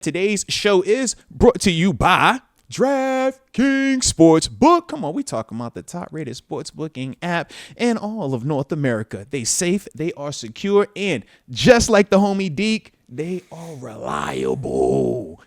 Today's show is brought to you by DraftKings Sportsbook. Come on, we talking about the top-rated sports booking app in all of North America. They safe, they are secure, and just like the homie Deke, they are reliable.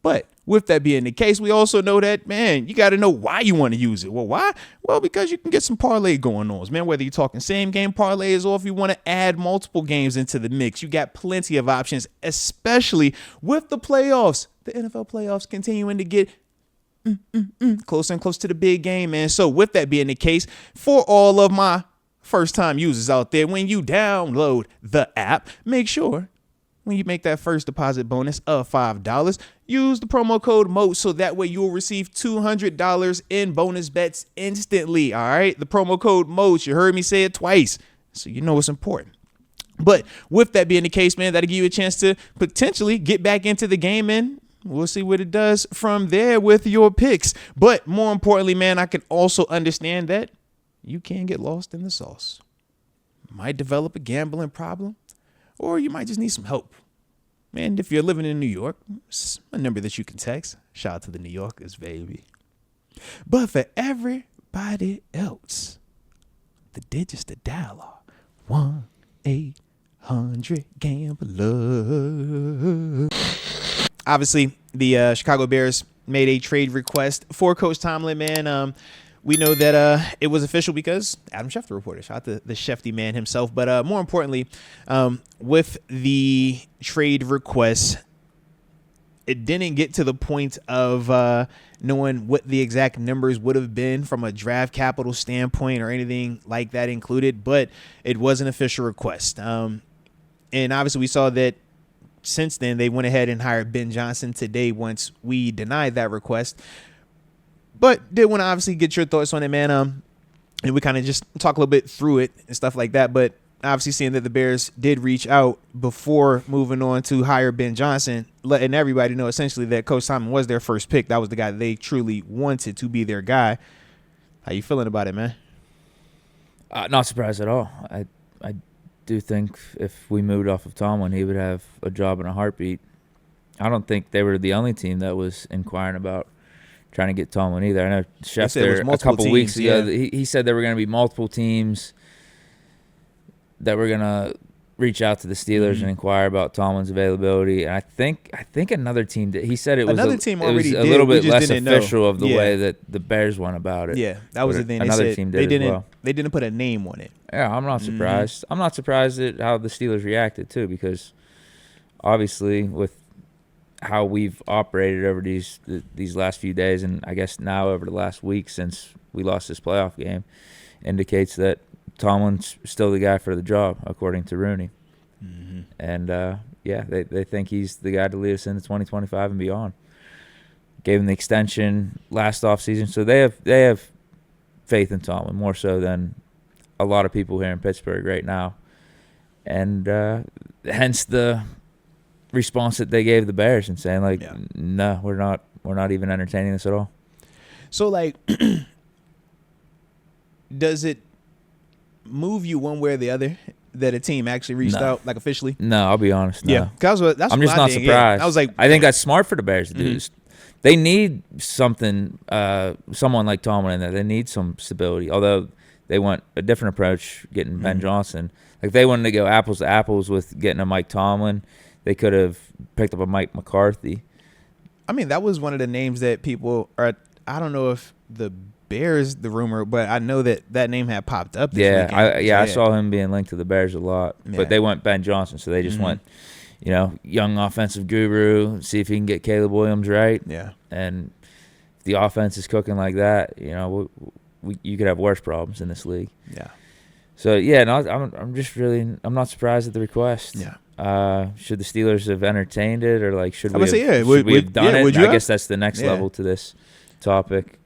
But with that being the case, we also know that, man, you got to know why you want to use it. Well, why? Well, because you can get some parlay going on, man. Whether you're talking same game parlays or if you want to add multiple games into the mix, you got plenty of options, especially with the playoffs. The NFL playoffs continuing to get closer and closer to the big game, man. So with that being the case, for all of my first-time users out there, when you download the app, make sure when you make that first deposit bonus of $5, use the promo code MOAT so that way you'll receive $200 in bonus bets instantly. All right. The promo code MOAT. You heard me say it twice, so you know it's important. But with that being the case, man, that'll give you a chance to potentially get back into the game, and we'll see what it does from there with your picks. But more importantly, man, I can also understand that you can get lost in the sauce. Might develop a gambling problem, or you might just need some help. And if you're living in New York, it's a number that you can text. Shout out to the New Yorkers, baby. But for everybody else, the digits to dial are 1-800-GAMBLER. Obviously, the Chicago Bears made a trade request for Coach Tomlin, man. We know that it was official because Adam Schefter reported. Shout out to the Shefty man himself. But more importantly, with the trade request, it didn't get to the point of knowing what the exact numbers would have been from a draft capital standpoint or anything like that included. But it was an official request. And obviously, we saw that since then, they went ahead and hired Ben Johnson today once we denied that request. But did want to obviously get your thoughts on it, man. And we kind of just talk a little bit through it and stuff like that. But obviously seeing that the Bears did reach out before moving on to hire Ben Johnson, letting everybody know essentially that Coach Tomlin was their first pick. That was the guy they truly wanted to be their guy. How you feeling about it, man? Not surprised at all. I do think if we moved off of Tomlin, he would have a job in a heartbeat. I don't think they were the only team that was inquiring about trying to get Tomlin either. I know Schefter a couple weeks ago, he said there were going to be multiple teams that were going to reach out to the Steelers and inquire about Tomlin's availability. And I think another team did. He said it was a little bit less official of the way that the Bears went about it. Yeah, that was the thing. Another team did as well. They didn't put a name on it. Yeah, I'm not surprised. I'm not surprised at how the Steelers reacted too, because obviously with how we've operated over these last few days, and I guess now over the last week since we lost this playoff game, indicates that Tomlin's still the guy for the job, according to Rooney. Mm-hmm. And, they think he's the guy to lead us into 2025 and beyond. Gave him the extension last offseason, so they have faith in Tomlin, more so than a lot of people here in Pittsburgh right now. And hence the response that they gave the Bears and saying, like, no, we're not even entertaining this at all. So, like, does it move you one way or the other that a team actually reached out, like, officially? No, I'll be honest. No. Yeah, I'm just not surprised. Yeah. I was like, I think that's smart for the Bears to do. They need someone like Tomlin in there. They need some stability. Although they want a different approach, getting Ben Johnson. Like, they wanted to go apples to apples with getting a Mike Tomlin. They could have picked up a Mike McCarthy. I mean, that was one of the names that people are. I don't know if the Bears, the rumor, but I know that name had popped up. This weekend. I saw him being linked to the Bears a lot. Yeah. But they went Ben Johnson, so they just went, young offensive guru, see if he can get Caleb Williams right. Yeah. And if the offense is cooking like that, you could have worse problems in this league. Yeah. So, I'm not surprised at the request. Yeah. Should the Steelers have entertained it, or like should we have done it? I guess that's the next level to this topic.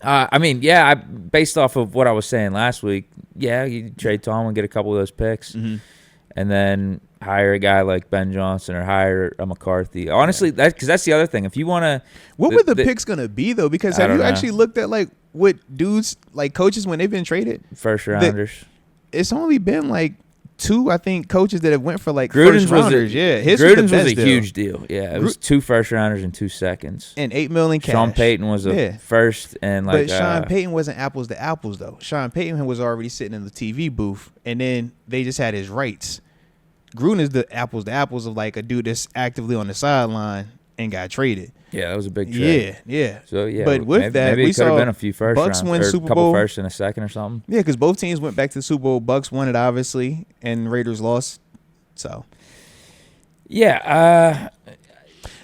Based off of what I was saying last week, you trade Tomlin, get a couple of those picks, and then hire a guy like Ben Johnson or hire a McCarthy. Honestly, because that's the other thing. If you want to, what were the picks going to be though? Because have you actually looked at like what dudes like coaches when they've been traded? First rounders. It's only been like two, I think, coaches that have went for like Gruden's first rounders. His Gruden's was was a deal. huge deal. Yeah, it was 2 first rounders and 2 seconds. And $8 million cash. Sean Payton was a first, and like. But Sean Payton wasn't apples to apples though. Sean Payton was already sitting in the TV booth, and then they just had his rights. Gruden is the apples to apples of like a dude that's actively on the sideline and got traded. Yeah, that was a big trade. Yeah. So yeah, but with maybe we it could have saw been a few first Bucks rounds, win or Super a couple Bowl. first and a second or something. Yeah, because both teams went back to the Super Bowl. Bucks won it obviously, and Raiders lost. So yeah,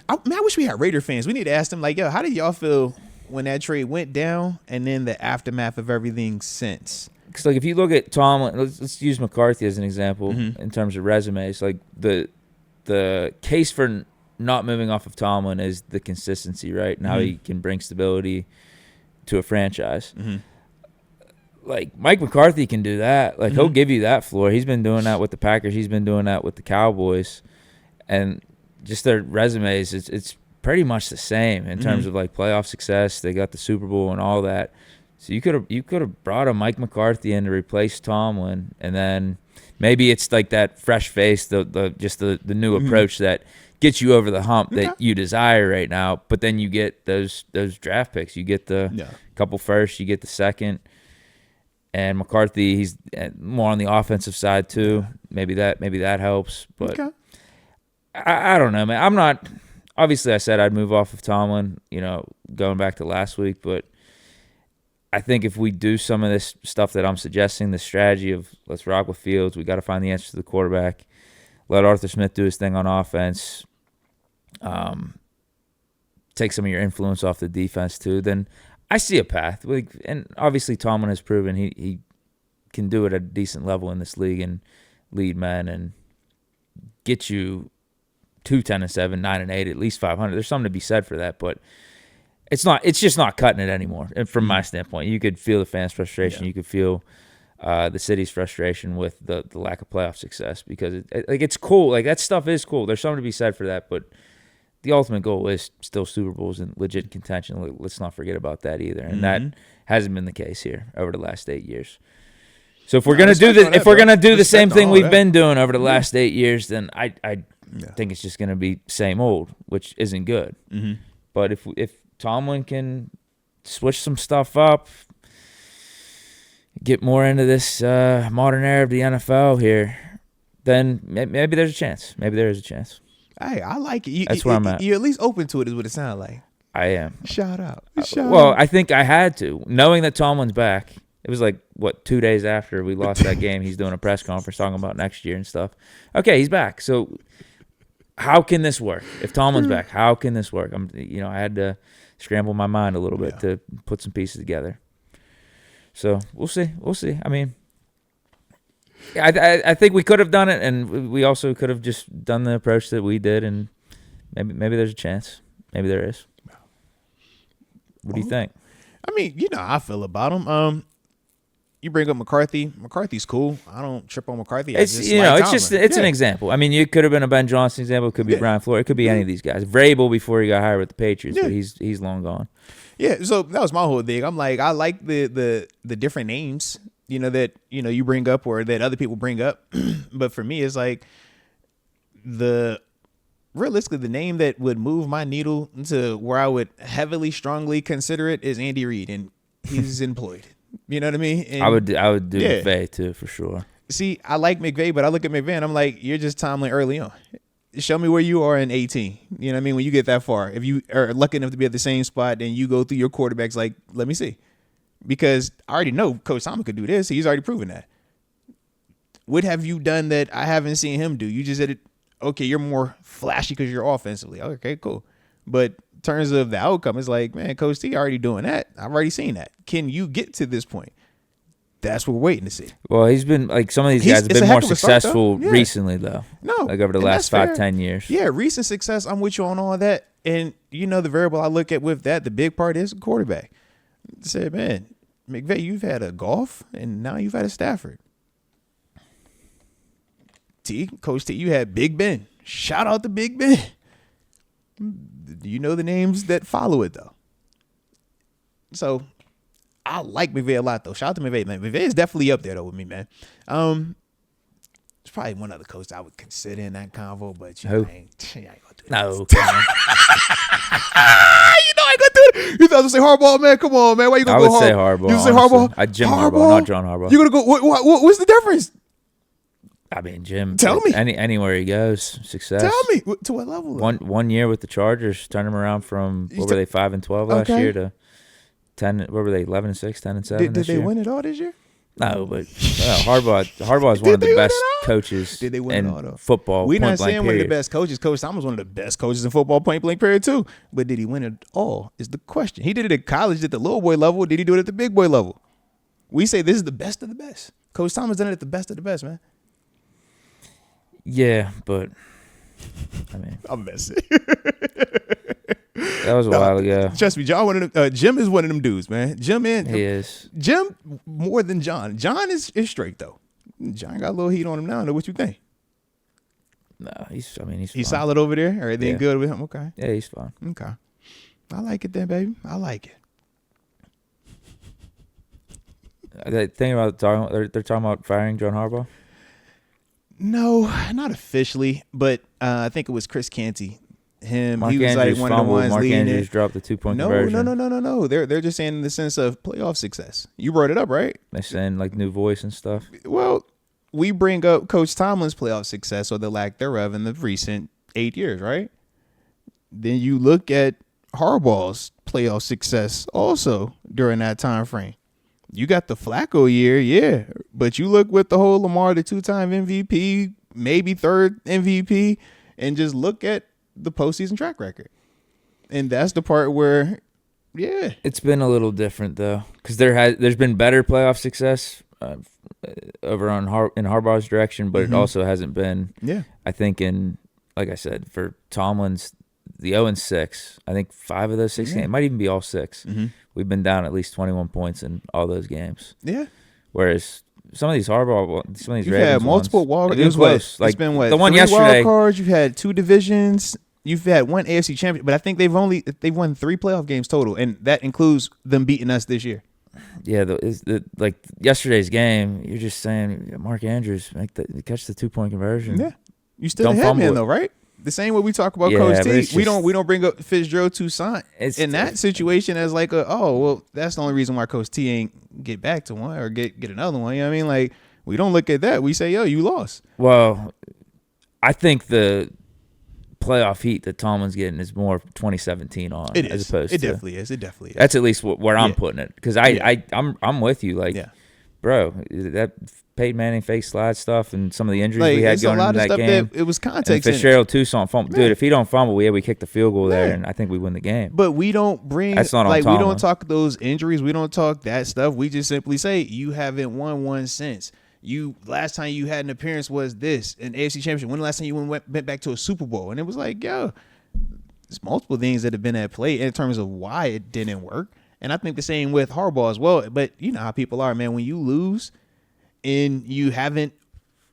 I wish we had Raider fans. We need to ask them like, yo, how did y'all feel when that trade went down, and then the aftermath of everything since? because like if you look at Tomlin, let's use McCarthy as an example in terms of resumes. Like the case for not moving off of Tomlin is the consistency, right? And how he can bring stability to a franchise. Like Mike McCarthy can do that. Like he'll give you that floor. He's been doing that with the Packers. He's been doing that with the Cowboys, and just their resumes, it's pretty much the same in terms of like playoff success. They got the Super Bowl and all that. So you could have brought a Mike McCarthy in to replace Tomlin, and then maybe it's like that fresh face, the new approach that gets you over the hump that you desire right now. But then you get those draft picks. You get the couple first. You get the second. And McCarthy, he's more on the offensive side too. Maybe that helps. But I don't know, man. I'm not. Obviously, I said I'd move off of Tomlin. Going back to last week, but I think if we do some of this stuff that I'm suggesting, the strategy of let's rock with Fields, we got to find the answer to the quarterback. Let Arthur Smith do his thing on offense. Take some of your influence off the defense too. Then I see a path. And obviously Tomlin has proven he can do it at a decent level in this league and lead men and get you to 10-7, 9-8, at least 500. There's something to be said for that, but it's just not cutting it anymore. And from my standpoint, you could feel the fans' frustration. You could feel the city's frustration with the lack of playoff success because it's cool. Like that stuff is cool. There's something to be said for that, but the ultimate goal is still Super Bowls and legit contention. Let's not forget about that either. And that hasn't been the case here over the last 8 years. So if we're gonna do the same thing we've been doing over the last 8 years, then I think it's just gonna be same old, which isn't good. But if Tomlin can switch some stuff up, get more into this modern era of the NFL here, then maybe there's a chance. Maybe there is a chance. Hey, I like it. That's where I'm at. You're at least open to it is what it sounds like. I am. Shout out. I think I had to. Knowing that Tomlin's back, it was like, 2 days after we lost that game, he's doing a press conference talking about next year and stuff. Okay, he's back. So how can this work? If Tomlin's back, how can this work? I had to scramble my mind a little bit to put some pieces together. So we'll see. I mean, I think we could have done it, and we also could have just done the approach that we did, and maybe there's a chance. Maybe there is. What do you think? I mean, how I feel about him. You bring up McCarthy. McCarthy's cool. I don't trip on McCarthy. It's an example. I mean, you could have been a Ben Johnson example. It could be Brian Flores. It could be any of these guys. Vrabel before he got hired with the Patriots, but he's long gone. Yeah, so that was my whole thing. I'm like, I like the different names, that you bring up or that other people bring up. But for me, it's like realistically, the name that would move my needle to where I would strongly consider it is Andy Reid, and he's employed. You know what I mean? And I would do McVay too, for sure. See, I like McVay, but I look at McVay and I'm like, you're just Tomlin early on. Show me where you are in 18. You know what I mean? When you get that far, if you are lucky enough to be at the same spot, then you go through your quarterbacks like, let me see. Because I already know Coach Tomlin could do this. He's already proven that. What have you done that I haven't seen him do? You just said, okay, you're more flashy because you're offensively. Okay, cool. But in terms of the outcome, it's like, man, Coach T already doing that. I've already seen that. Can you get to this point? That's what we're waiting to see. Well, he's been like some of these guys have been more successful recently, though. No, like over the last 5-10 years. Yeah, recent success. I'm with you on all that. And the variable I look at with that, the big part is quarterback. I said, man, McVay, you've had a Goff, and now you've had a Stafford. Coach T, you had Big Ben. Shout out to Big Ben. You know the names that follow it, though. So I like McVay a lot, though. Shout out to McVay, man. McVay is definitely up there, though, with me, man. There's probably one other coach I would consider in that convo, but Who? I ain't gonna do it. No, come on. You know I ain't gonna do it. You thought I was gonna say Harbaugh, man? Come on, man. Why you I gonna would go say Harbaugh? Harbaugh. You say honestly. Harbaugh? Jim Harbaugh, not John Harbaugh. You gonna go? What's the difference? I mean, Jim. Tell me. Anywhere he goes, success. Tell me to what level? One year with the Chargers, turned them around from what were they 5-12 last Okay. year to 10. What were they 11-6, 10-7? Did this they year? win it all this year? No, but Harbaugh is one of the best coaches Did they win it all, in though? football. We're not point blank saying one of the period. best coaches. Coach Tomlin's one of the best coaches in football, point blank period, too. But did he win it all is the question. He did it at college at the little boy level. Did he do it at the big boy level? We say this is the best of the best. Coach Tomlin's done it at the best of the best, man. Yeah, but I mean, I'm messing. that was a while ago. Trust me, John. One of them, Jim is one of them dudes, man. Jim is. Jim more than John. John is straight though. John got a little heat on him now. What you think? No, he's fine. Solid over there. Everything Yeah. good with him? Okay. Yeah, he's fine. Okay. I like it then, baby. I like it. They're talking about firing John Harbaugh. No, not officially, but I think it was Chris Canty. He was Andrews like one of the fumbled. ones Mark leading Andrews it. dropped the 2-point No. conversion. They're just saying in the sense of playoff success. You brought it up, right? They're saying like new voice and stuff. Well, we bring up Coach Tomlin's playoff success or the lack thereof in the recent 8 years, right? Then you look at Harbaugh's playoff success also during that time frame. You got the Flacco year, yeah, but you look with the whole Lamar, the 2-time MVP, maybe third MVP, and just look at the postseason track record. And that's the part where, yeah. It's been a little different though, because there's been better playoff success over in Harbaugh's direction, but it also hasn't been. Yeah, I think like I said, for Tomlin's the 0-6, I think 5 of those 6 games, it might even be all 6. We've been down at least 21 points in all those games. Yeah. Whereas some of these Ravens you've had multiple ones, wild cards. Like it's been what? The one 3 yesterday. Wild cards. You've had 2 divisions. You've had 1 AFC champion, but I think they've won 3 playoff games total, and that includes them beating us this year. Yeah, like yesterday's game, you're just saying Mark Andrews catch the 2-point conversion. Yeah, you still Don't have fumble him it. though, right? The same way we talk about Yeah, Coach but T. it's We just- don't bring up Fitzgerald Toussaint in that situation as like that's the only reason why Coach T ain't get back to one or get another one. You know what I mean? Like we don't look at that. We say, you lost. Well, I think the playoff heat that Tomlin's getting is more 2017 on It as is. opposed It to. definitely is. It definitely is. That's at least where I'm Yeah. putting it, because Yeah. I'm with you. Like, Yeah. bro, that Peyton Manning fake slide stuff and some of the injuries Like, we had it's a going lot into of that stuff game. that it was And context in it. Fitzgerald Toussaint fumble. Yeah. Dude, if he don't fumble, we kick the field goal there, Yeah. and I think we win the game. But we don't bring That's not on we Tomlin. don't talk those injuries. We don't talk that stuff. We just simply say you haven't won one since. You last time you had an appearance was this an AFC Championship. When the last time you went back to a Super Bowl? And it was like, there's multiple things that have been at play in terms of why it didn't work. And I think the same with Harbaugh as well. But you know how people are, man. When you lose and you haven't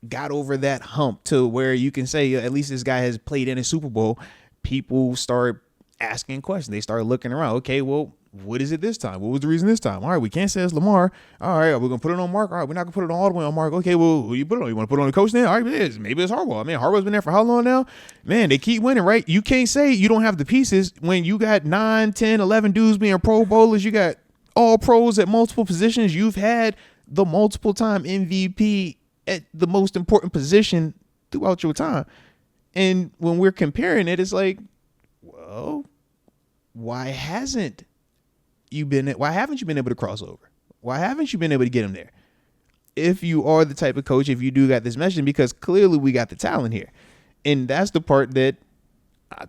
got over that hump to where you can say at least this guy has played in a Super Bowl, people start asking questions. They start looking around. Okay, well, what is it this time? What was the reason this time? All right, we can't say it's Lamar. All right, we're going to put it on Mark. All right, we're not going to put it on all the way on Mark. Okay, well, who you put it on? You want to put it on the coach then? All right, maybe it's Harbaugh. Man, Harbaugh's been there for how long now? Man, they keep winning, right? You can't say you don't have the pieces when you got 9, 10, 11 dudes being Pro Bowlers. You got all pros at multiple positions. You've had the multiple-time MVP at the most important position throughout your time. And when we're comparing it, it's like, well, why haven't you been able to cross over? Why haven't you been able to get him there? If you are the type of coach, if you do got this message, because clearly we got the talent here. And that's the part that I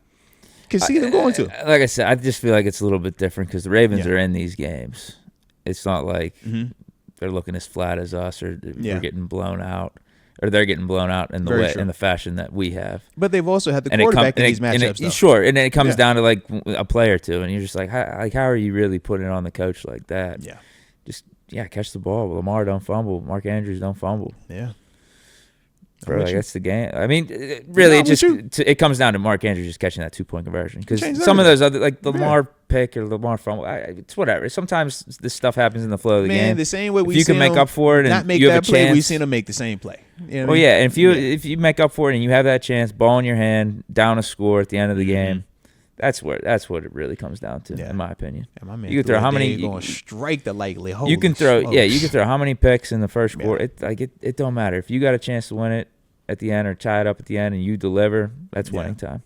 can see them going to. Like I said, I just feel like it's a little bit different because the Ravens are in these games. It's not like they're looking as flat as us, or we're getting blown out, or they're getting blown out in the fashion that we have. But they've also had the quarterback in these matchups, though. Sure, and then it comes down to like a play or two, and you're just like, how are you really putting it on the coach like that? Yeah. Just catch the ball. Lamar don't fumble. Mark Andrews don't fumble. Yeah. Bro, with like you. that's the game. I mean, really, I'm with it comes down to Mark Andrews just catching that 2-point conversion. Because Changes some of everything. those other, like the Lamar pick or Lamar fumble, it's whatever. Sometimes this stuff happens in the flow of the Man, game. the same way we if you seen can make him up for it not and make you have that a play, chance, we've seen him make the same play. You know what I well, mean? yeah, and if you make up for it and you have that chance, ball in your hand, down a score at the end of the game, that's what it really comes down to, in my opinion. Yeah, my man You can throw how many going strike the likely. you can throw you can throw how many picks in the first Yeah. quarter. It don't matter if you got a chance to win it at the end or tie it up at the end and you deliver. That's winning time.